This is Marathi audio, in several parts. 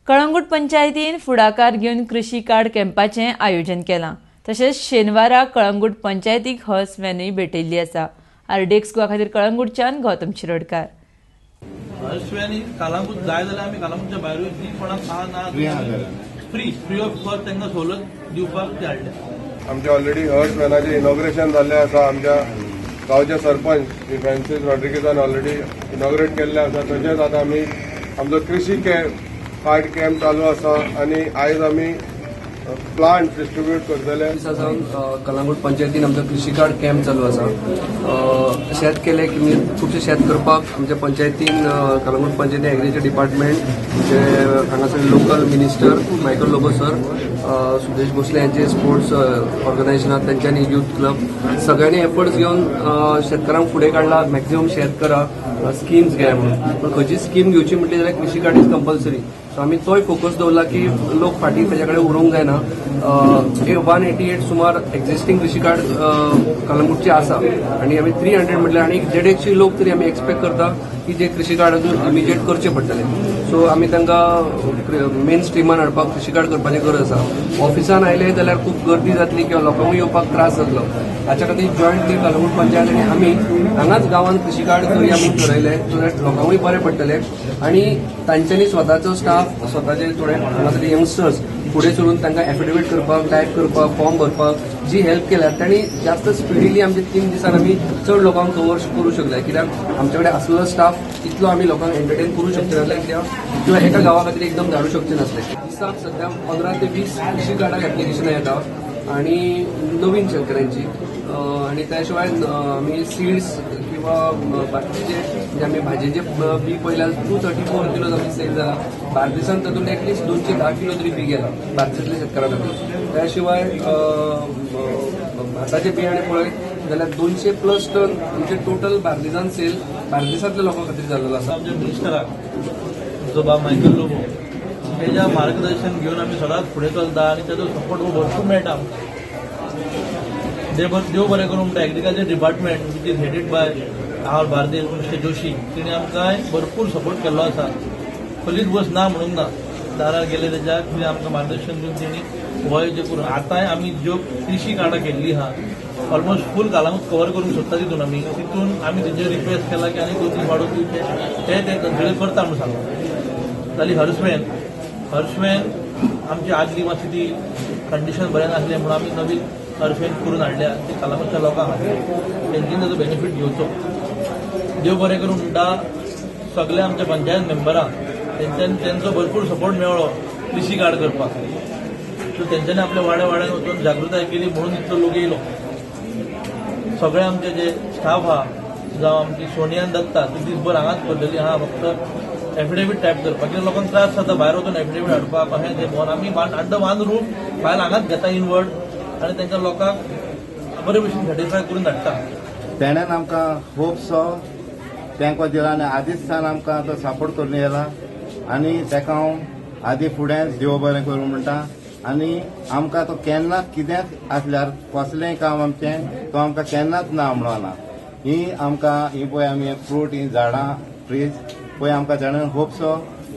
कळंगूट पंचायतीन फुडाकार घेवन कृषी कार्ड कॅम्पाचें आयोजन केलां। तशेंच शेनवारा कळंगूट पंचायतीक हॉर्स व्हॅनूय भेटयल्ली आसा। आरडीएक्स गोवा खातीर कळंगूटच्यान गौतम शिरोडकार। हॉर्स व्हॅन ही कालांगूट जाय जाल्यार आमी कालांगूटच्या भायरूय ती कोणाक ना फ्री ऑफ कॉस्ट तांकां सवलत दिवपाक ते हाडल्या। आमचे ऑलरेडी हॉर्स व्हॅनाचें इनॉग्रेशन जाल्लें आसा। आमच्या गांवचे सरपंच श्री फ्रांसीस रॉड्रिगेजान ऑलरेडी इनॉग्रेट केल्लें आसा। तशेंच आतां आमी आमचो कृषी कार्ड कॅम्प चालू आसा आनी आयज आमी प्लांट डिस्ट्रीब्यूट करतले। कळंगूट पंचायतीन आमचो कृषी कार्ड कॅम्प चालू आसा। शेत केले की खुबशे शेत करपाक आमच्या पंचायतीन कळंगूट पंचायती एग्रीकल्चर डिपार्टमेंट जे हांगासर local minister Michael Lobo sir, Sudesh Bhosale यांचे स्पोर्ट्स ऑर्गनायझेशन आहात त्यांच्यानी युथ क्लब सगळ्यांनी एफर्ट्स घेवन शेतकारांक फुडें काडला। मॅक्झिमम शेत करा, स्किम्स घ्या म्हणून। पण खंयची स्कीम घेवची म्हटली जाल्यार कृषी कार्ड इज कंपल्सरी। सो आमी तोय फोकस दवरला की लोक फाटीं तेजे कडेन उरोवंक जायना। 188 सुमार एक्झिस्टिंग कृषी कार्ड कळंगूटचे आसा आनी आमी 300 म्हटल्यार आनी 150 लोक तरी आमी एक्सपेक्ट करता की जे कृषी कार्ड अजून इमिजिएट करचे पडटले। सो आमी तांकां मेन स्ट्रिमान हाडपाक कृषी कार्ड करपाची गरज आसा। ऑफिसान आयले जाल्यार खूब गर्दी जातली किंवा लोकांकूय येवपाक त्रास जातलो। हाच्या खातीर जॉयंटली कळंगूट पंचायत आनी आमी हांगाच गांवांत कृषी कार्ड करूया म्हणून ठरयलें। सो दॅट लोकांकूय बरें पडटलें आनी तांच्यांनी स्वताचो स्टाफ स्वताचे थोडे हांगासर यंगस्टर्स फुडें सरून तांकां एफिडेवीट करपाक, टायप करपाक, फॉर्म भरपाक जी हेल्प केल्या तांणी जास्त स्पिडिली आमचे 3 दिसान आमी चड लोकांक कवर करूं शकले। कित्याक आमचे कडेन आसलेलो स्टाफ इतलो आमी लोकांक एंटरटेन करूं शकचे नासले किंवा एका गांवा खातीर एकदम धाडूं शकचे नासले। दिसाक सध्या 15 ते 20 कृषी कार्डाक एप्लिकेशनां येता आनी नवीन शेतकऱ्यांची आनी त्या शिवाय आमी सीड्स किंवा बाकीचे जे आमी भाजयेचे बी पळयल्यार 234 किलो आमी सेल जाला। बार्देसान तातूंत एटलिस्ट 210 किलो तरी बी गेला बार्देसांतल्या शेतकारां खातीर। त्या शिवाय भाताचे बियाणे पळयत जाल्यार 200+ टन आमचे टोटल बार्देसान सेल बार्देसांतल्या लोकां खातीर जाल्लो आसा। आमच्या मिनिस्टराक जो मायकल लोबो तेजा मार्गदर्शन घेवन आमी सदांच फुडें चलता आनी ताजो सपोर्ट भरपूर मेळटा। देव बरें करूं म्हणटा agriculture department which is headed by our Bardez mister Joshi तिणें आमकां भरपूर सपोर्ट केल्लो आसा। खंयचीच बस ना म्हणूंक ना, दारार गेले तेच्या कितें आमकां मार्गदर्शन दिवन तेणी हो जे करून आतांय आमी ज्यो कृषी कार्डां केल्ली आहा ऑलमोस्ट फूल कालांगूट कवर करूंक सोदता तितून आमी तेजेर रिक्वेस्ट केला की आनी 2-3 वाडोवन दिवचे ते सगळे करता म्हणून सांगता। जाली हर्सवॅन आमची आदली मातशी ती कंडिशन बरें नासलें म्हणून आमी नवीन हर्सवॅन करून हाडल्या ती कालांगूटच्या लोकांक तेंच्यानी ताजो बेनिफीट घेवचो। देव बरें करूं म्हणटा सगळे आमच्या पंचायत मेंबरांक तेंचो भरपूर सपोर्ट मेळ्ळो कृषी कार्ड करपाक। सो तेंच्यांनी आपल्या वाड्यान वचून जागृताय केली म्हणून इतलो लोक येयलो। सगळे आमचे जे स्टाफ आहा जावं आमची सोनियान दत्ता ती दीसभर हांगाच करतली आहा फक्त एफिडेवीट टायप करपाक। कित्याक लोकांक त्रास जाता भायर वचून एफिडेवीट हाडपाक अशें तें म्हणून आमी वन रूम फायल हांगाच घेता इनवर्ड आनी तांकां लोकांक बरे भशेन सॅटिस्फाय करून धाडटा। तेणेन आमकां होपसो तेंको दिला आनी आदींच सान आमकां तो सपोर्ट करून येयला आनी तेका हांव आदी फुडें देव बरें करूं म्हणटा। आनी आमकां तो केन्नाच कितेंच आसल्यार कसलेंय काम आमचें तो आमकां केन्नाच ना म्हणना। ही आमकां ही पळय आमी फ्रूट ही झाडां ट्रीज पळय आमकां तेणेन होपसो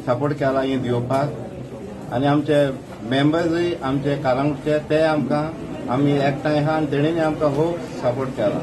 सपोर्ट केला ही दिवपाक आनी आमचे मेंबर्सूय आमचे कालांगूटचे ते आमकां आमी एकठांय आहा आनी तेणीन आमकां खूब सपोर्ट केला।